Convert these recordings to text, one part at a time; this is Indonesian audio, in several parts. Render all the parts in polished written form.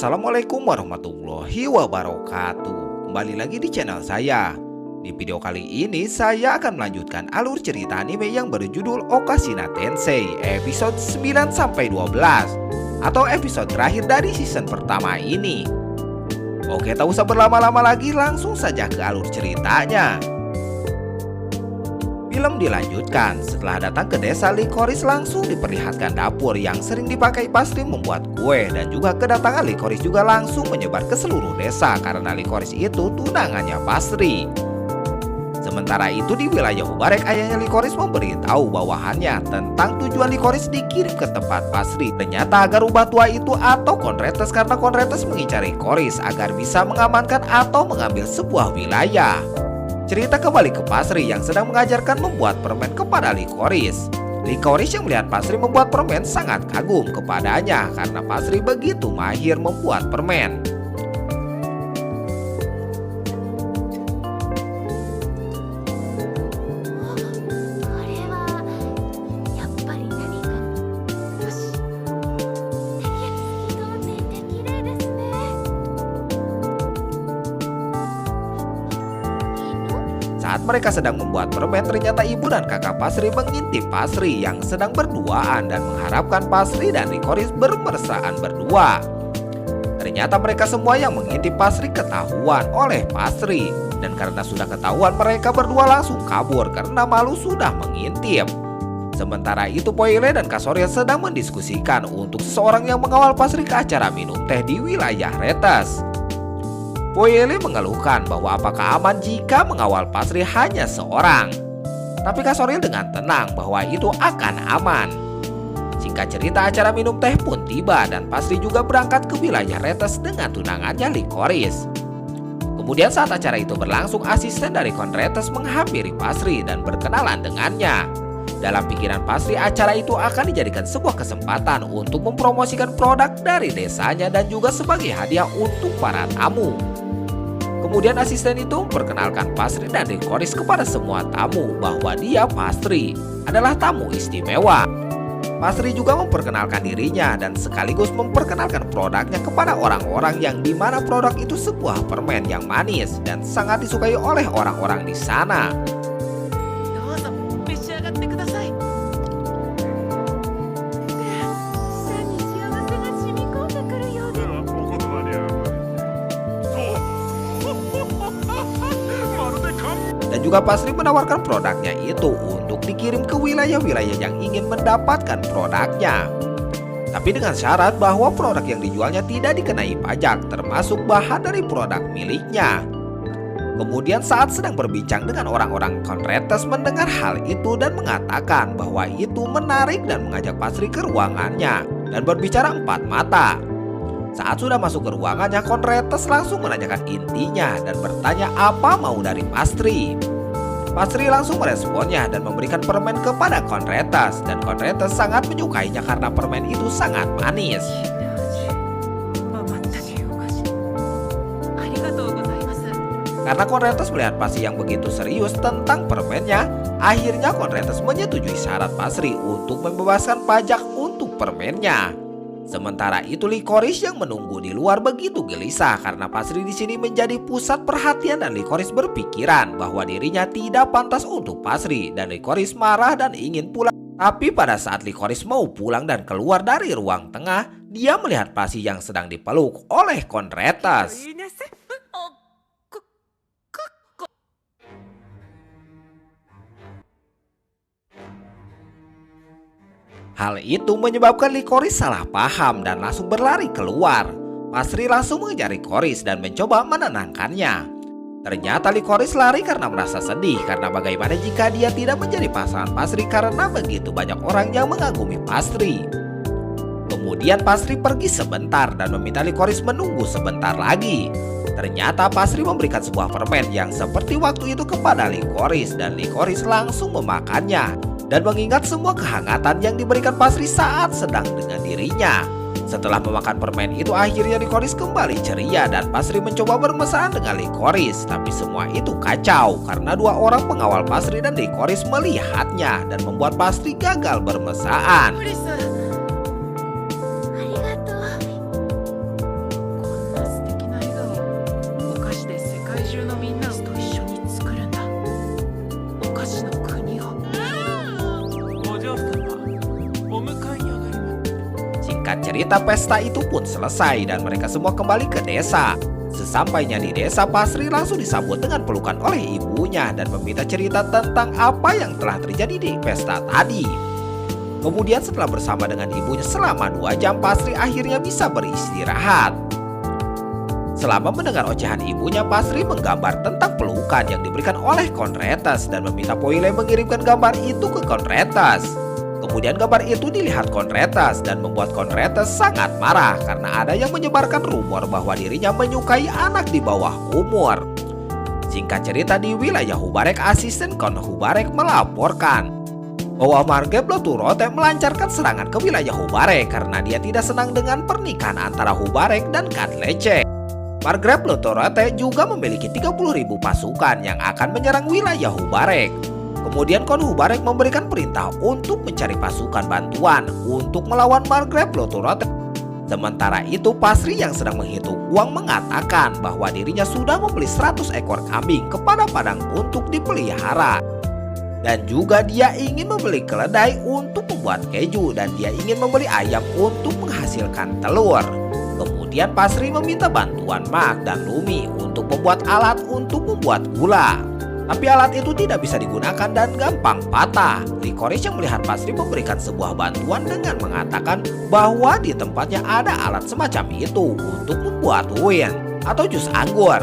Assalamualaikum warahmatullahi wabarakatuh. Kembali lagi di channel saya. Di video kali ini saya akan melanjutkan alur cerita anime yang berjudul Okashina Tensei episode 9-12 atau episode terakhir dari season pertama ini. Oke, tak usah berlama-lama lagi, langsung saja ke alur ceritanya. Film dilanjutkan setelah datang ke desa Licorice, langsung diperlihatkan dapur yang sering dipakai Pasri membuat kue, dan juga kedatangan Licorice juga langsung menyebar ke seluruh desa karena Licorice itu tunangannya Pasri. Sementara itu di wilayah Hubarek, ayahnya Licorice memberitahu bawahannya tentang tujuan Licorice dikirim ke tempat Pasri. Ternyata agar ubah tua itu atau Conretes, karena Conretes mengincar Licorice agar bisa mengamankan atau mengambil sebuah wilayah. Cerita kembali ke Pasri yang sedang mengajarkan membuat permen kepada Licorice. Licorice yang melihat Pasri membuat permen sangat kagum kepadanya karena Pasri begitu mahir membuat permen. Saat mereka sedang membuat permen, ternyata ibu dan kakak Pasri mengintip Pasri yang sedang berduaan dan mengharapkan Pasri dan Licorice bermesraan berdua. Ternyata mereka semua yang mengintip Pasri ketahuan oleh Pasri, dan karena sudah ketahuan mereka berdua langsung kabur karena malu sudah mengintip. Sementara itu Poile dan Kasoril sedang mendiskusikan untuk seseorang yang mengawal Pasri ke acara minum teh di wilayah Retes. Poile mengeluhkan bahwa apakah aman jika mengawal Pasri hanya seorang. Tapi Kasoril dengan tenang bahwa itu akan aman. Singkat cerita, acara minum teh pun tiba dan Pasri juga berangkat ke wilayah Retes dengan tunangannya Licorice. Kemudian saat acara itu berlangsung, asisten dari Conretes menghampiri Pasri dan berkenalan dengannya. Dalam pikiran Pasri, acara itu akan dijadikan sebuah kesempatan untuk mempromosikan produk dari desanya dan juga sebagai hadiah untuk para tamu. Kemudian asisten itu memperkenalkan Pasri dan Licorice kepada semua tamu bahwa dia Pasri adalah tamu istimewa. Pasri juga memperkenalkan dirinya dan sekaligus memperkenalkan produknya kepada orang-orang yang dimana produk itu sebuah permen yang manis dan sangat disukai oleh orang-orang di sana. Dan juga Pasri menawarkan produknya itu untuk dikirim ke wilayah-wilayah yang ingin mendapatkan produknya. Tapi dengan syarat bahwa produk yang dijualnya tidak dikenai pajak, termasuk bahan dari produk miliknya. Kemudian saat sedang berbincang dengan orang-orang, Conretes mendengar hal itu dan mengatakan bahwa itu menarik dan mengajak Pasri ke ruangannya dan berbicara empat mata. Saat sudah masuk ke ruangannya, Conretes langsung menanyakan intinya dan bertanya apa mau dari Pasri. Pasri langsung meresponnya dan memberikan permen kepada Conretes, dan Conretes sangat menyukainya karena permen itu sangat manis. Karena Conretes melihat Pasri yang begitu serius tentang permennya, akhirnya Conretes menyetujui syarat Pasri untuk membebaskan pajak untuk permennya. Sementara itu Licorice yang menunggu di luar begitu gelisah karena Pasri di sini menjadi pusat perhatian, dan Licorice berpikiran bahwa dirinya tidak pantas untuk Pasri, dan Licorice marah dan ingin pulang. Tapi pada saat Licorice mau pulang dan keluar dari ruang tengah, dia melihat Pasri yang sedang dipeluk oleh Conretes. Hal itu menyebabkan Licorice salah paham dan langsung berlari keluar. Pasri langsung mengejar Licorice dan mencoba menenangkannya. Ternyata Licorice lari karena merasa sedih karena bagaimana jika dia tidak menjadi pasangan Pasri karena begitu banyak orang yang mengagumi Pasri. Kemudian Pasri pergi sebentar dan meminta Licorice menunggu sebentar lagi. Ternyata Pasri memberikan sebuah permen yang seperti waktu itu kepada Licorice, dan Licorice langsung memakannya dan mengingat semua kehangatan yang diberikan Pasri saat sedang dengan dirinya. Setelah memakan permen itu, akhirnya Licorice kembali ceria dan Pasri mencoba bermesraan dengan Licorice. Tapi semua itu kacau karena dua orang pengawal Pasri dan Licorice melihatnya dan membuat Pasri gagal bermesraan. Singkat cerita, pesta itu pun selesai dan mereka semua kembali ke desa. Sesampainya di desa, Pasri langsung disambut dengan pelukan oleh ibunya dan meminta cerita tentang apa yang telah terjadi di pesta tadi. Kemudian setelah bersama dengan ibunya selama 2 jam, Pasri akhirnya bisa beristirahat. Selama mendengar ocehan ibunya, Pasri menggambar tentang pelukan yang diberikan oleh Konretes dan meminta Poile mengirimkan gambar itu ke Konretes. Kemudian gambar itu dilihat Konretes dan membuat Konretes sangat marah karena ada yang menyebarkan rumor bahwa dirinya menyukai anak di bawah umur. Singkat cerita, di wilayah Hubarek, asisten Kon Hubarek melaporkan bahwa Margrave Loturote melancarkan serangan ke wilayah Hubarek karena dia tidak senang dengan pernikahan antara Hubarek dan Katlece. Margrave Loturote juga memiliki 30.000 pasukan yang akan menyerang wilayah Hubarek. Kemudian Kon Hubarek memberikan perintah untuk mencari pasukan bantuan untuk melawan Margrave Loturote. Sementara itu, Pasri yang sedang menghitung uang mengatakan bahwa dirinya sudah membeli 100 ekor kambing kepada Padang untuk dipelihara. Dan juga dia ingin membeli keledai untuk membuat keju dan dia ingin membeli ayam untuk menghasilkan telur. Kemudian Pasri meminta bantuan Mak dan Lumi untuk membuat alat untuk membuat gula. Tapi alat itu tidak bisa digunakan dan gampang patah. Licorice yang melihat Pasri memberikan sebuah bantuan dengan mengatakan bahwa di tempatnya ada alat semacam itu untuk membuat wine atau jus anggur.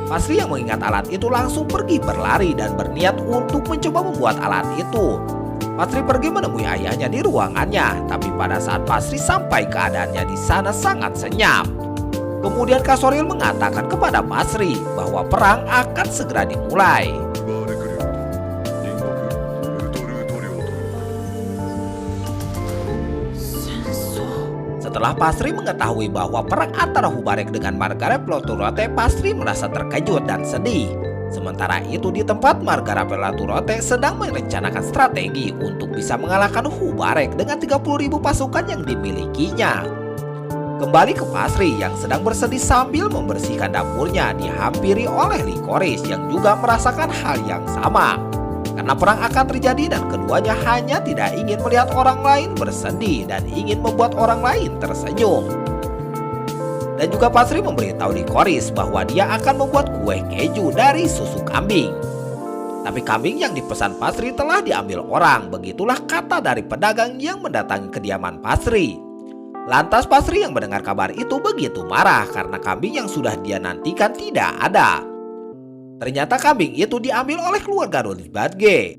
Pasri yang mengingat alat itu langsung pergi berlari dan berniat untuk mencoba membuat alat itu. Pasri pergi menemui ayahnya di ruangannya, tapi pada saat Pasri sampai, keadaannya di sana sangat senyap. Kemudian Kasoril mengatakan kepada Pasri bahwa perang akan segera dimulai. Setelah Pasri mengetahui bahwa perang antara Hubarek dengan Margrave Loturote, Pasri merasa terkejut dan sedih. Sementara itu di tempat Margrave Loturote sedang merencanakan strategi untuk bisa mengalahkan Hubarek dengan 30.000 pasukan yang dimilikinya. Kembali ke Pasri yang sedang bersedih sambil membersihkan dapurnya, dihampiri oleh Licorice yang juga merasakan hal yang sama. Karena perang akan terjadi dan keduanya hanya tidak ingin melihat orang lain bersedih dan ingin membuat orang lain tersenyum. Dan juga Pasri memberitahu Licorice bahwa dia akan membuat kue keju dari susu kambing. Tapi kambing yang dipesan Pasri telah diambil orang, begitulah kata dari pedagang yang mendatangi kediaman Pasri. Lantas Pasri yang mendengar kabar itu begitu marah karena kambing yang sudah dia nantikan tidak ada. Ternyata kambing itu diambil oleh keluarga Lunsbadge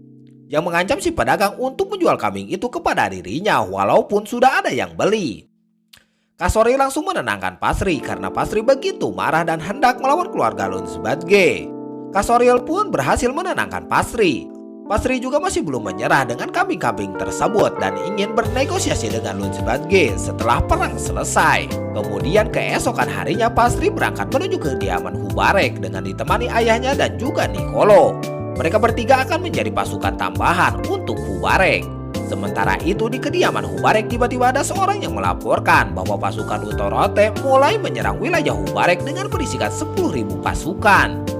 yang mengancam si pedagang untuk menjual kambing itu kepada dirinya walaupun sudah ada yang beli. Kasori langsung menenangkan Pasri karena Pasri begitu marah dan hendak melawan keluarga Lunsbadge. Kasoril pun berhasil menenangkan Pasri. Pasri juga masih belum menyerah dengan kambing-kambing tersebut dan ingin bernegosiasi dengan Lunsbadge setelah perang selesai. Kemudian keesokan harinya Pasri berangkat menuju ke kediaman Hubarek dengan ditemani ayahnya dan juga Nicolo. Mereka bertiga akan menjadi pasukan tambahan untuk Hubarek. Sementara itu di kediaman Hubarek tiba-tiba ada seorang yang melaporkan bahwa pasukan Loturote mulai menyerang wilayah Hubarek dengan berisikan 10.000 pasukan.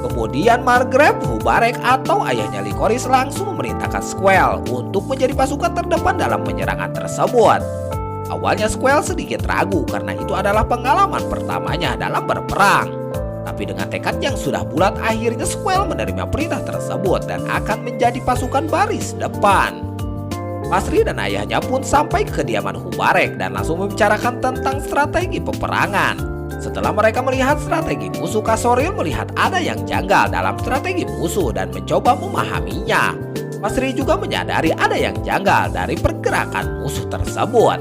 Kemudian Margrave Hubarek atau ayahnya Licorice langsung memerintahkan Squall untuk menjadi pasukan terdepan dalam penyerangan tersebut. Awalnya Squall sedikit ragu karena itu adalah pengalaman pertamanya dalam berperang. Tapi dengan tekad yang sudah bulat, akhirnya Squall menerima perintah tersebut dan akan menjadi pasukan baris depan. Pasri dan ayahnya pun sampai ke kediaman Hubarek dan langsung membicarakan tentang strategi peperangan. Setelah mereka melihat strategi musuh, Kasoril melihat ada yang janggal dalam strategi musuh dan mencoba memahaminya. Pasri juga menyadari ada yang janggal dari pergerakan musuh tersebut.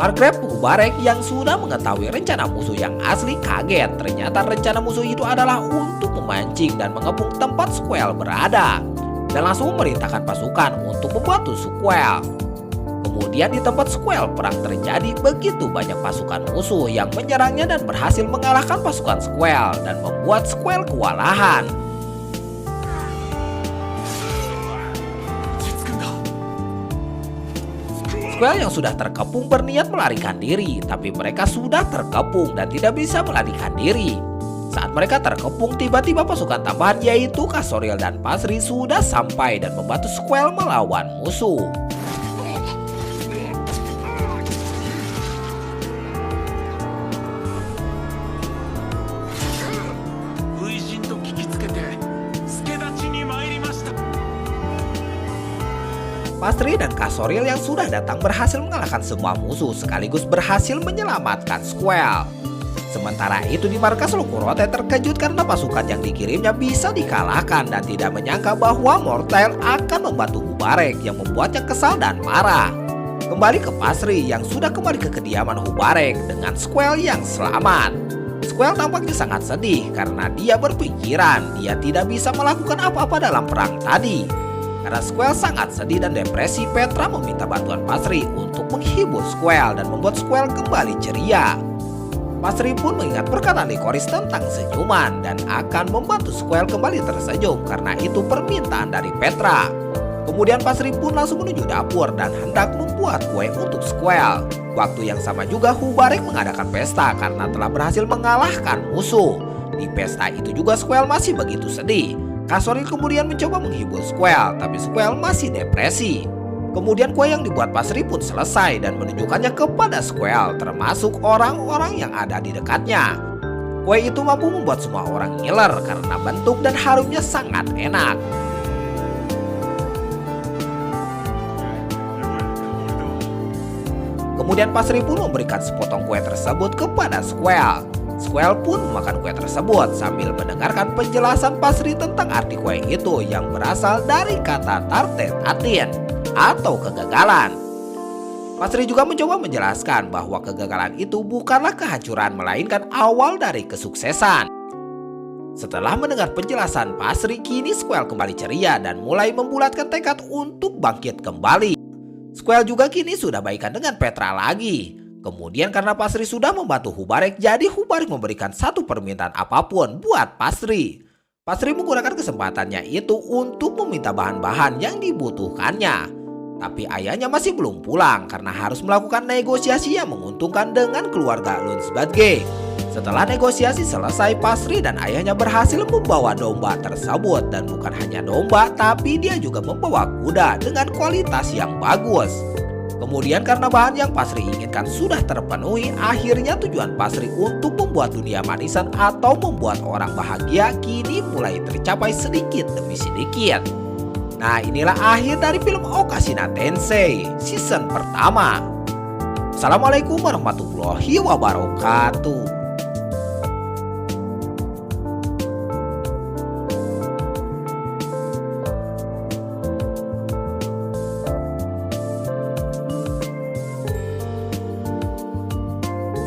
Margrave Hubarek yang sudah mengetahui rencana musuh yang asli kaget. Ternyata rencana musuh itu adalah untuk memancing dan mengepung tempat Squall berada. Dan langsung memerintahkan pasukan untuk membuat Squall. Kemudian di tempat Squall perang terjadi, begitu banyak pasukan musuh yang menyerangnya dan berhasil mengalahkan pasukan Squall dan membuat Squall kewalahan. Squall yang sudah terkepung berniat melarikan diri, tapi mereka sudah terkepung dan tidak bisa melarikan diri. Saat mereka terkepung, tiba-tiba pasukan tambahan yaitu Kasoril dan Pasri sudah sampai dan membantu Squall melawan musuh. Pasri dan Kak Soril yang sudah datang berhasil mengalahkan semua musuh sekaligus berhasil menyelamatkan Squall. Sementara itu di markas Lokurote terkejut karena pasukan yang dikirimnya bisa dikalahkan dan tidak menyangka bahwa Mortail akan membantu Hubarek yang membuatnya kesal dan marah. Kembali ke Pasri yang sudah kembali ke kediaman Hubarek dengan Squall yang selamat. Squall tampaknya sangat sedih karena dia berpikiran dia tidak bisa melakukan apa-apa dalam perang tadi. Karena Squall sangat sedih dan depresi, Petra meminta bantuan Pasri untuk menghibur Squall dan membuat Squall kembali ceria. Pasri pun mengingat perkataan Lycoris tentang senyuman dan akan membantu Squall kembali tersenyum karena itu permintaan dari Petra. Kemudian Pasri pun langsung menuju dapur dan hendak membuat kue untuk Squall. Waktu yang sama juga Hubarek mengadakan pesta karena telah berhasil mengalahkan musuh. Di pesta itu juga Squall masih begitu sedih. Kak Soril kemudian mencoba menghibur Squall, tapi Squall masih depresi. Kemudian kue yang dibuat Pasri pun selesai dan menunjukkannya kepada Squall, termasuk orang-orang yang ada di dekatnya. Kue itu mampu membuat semua orang ngiler karena bentuk dan harumnya sangat enak. Kemudian Pasri pun memberikan sepotong kue tersebut kepada Squall. Squall pun memakan kue tersebut sambil mendengarkan penjelasan Pasri tentang arti kue itu yang berasal dari kata tartetatin atau kegagalan. Pasri juga mencoba menjelaskan bahwa kegagalan itu bukanlah kehancuran melainkan awal dari kesuksesan. Setelah mendengar penjelasan Pasri, kini Squall kembali ceria dan mulai membulatkan tekad untuk bangkit kembali. Squall juga kini sudah baikan dengan Petra lagi. Kemudian karena Pasri sudah membantu Hubarek, jadi Hubarek memberikan satu permintaan apapun buat Pasri. Pasri menggunakan kesempatannya itu untuk meminta bahan-bahan yang dibutuhkannya. Tapi ayahnya masih belum pulang karena harus melakukan negosiasi yang menguntungkan dengan keluarga Lunsbadge. Setelah negosiasi selesai, Pasri dan ayahnya berhasil membawa domba tersebut. Dan bukan hanya domba, tapi dia juga membawa kuda dengan kualitas yang bagus. Kemudian karena bahan yang Pasri inginkan sudah terpenuhi, akhirnya tujuan Pasri untuk membuat dunia manisan atau membuat orang bahagia kini mulai tercapai sedikit demi sedikit. Nah, inilah akhir dari film Okashina Tensei season pertama. Assalamualaikum warahmatullahi wabarakatuh.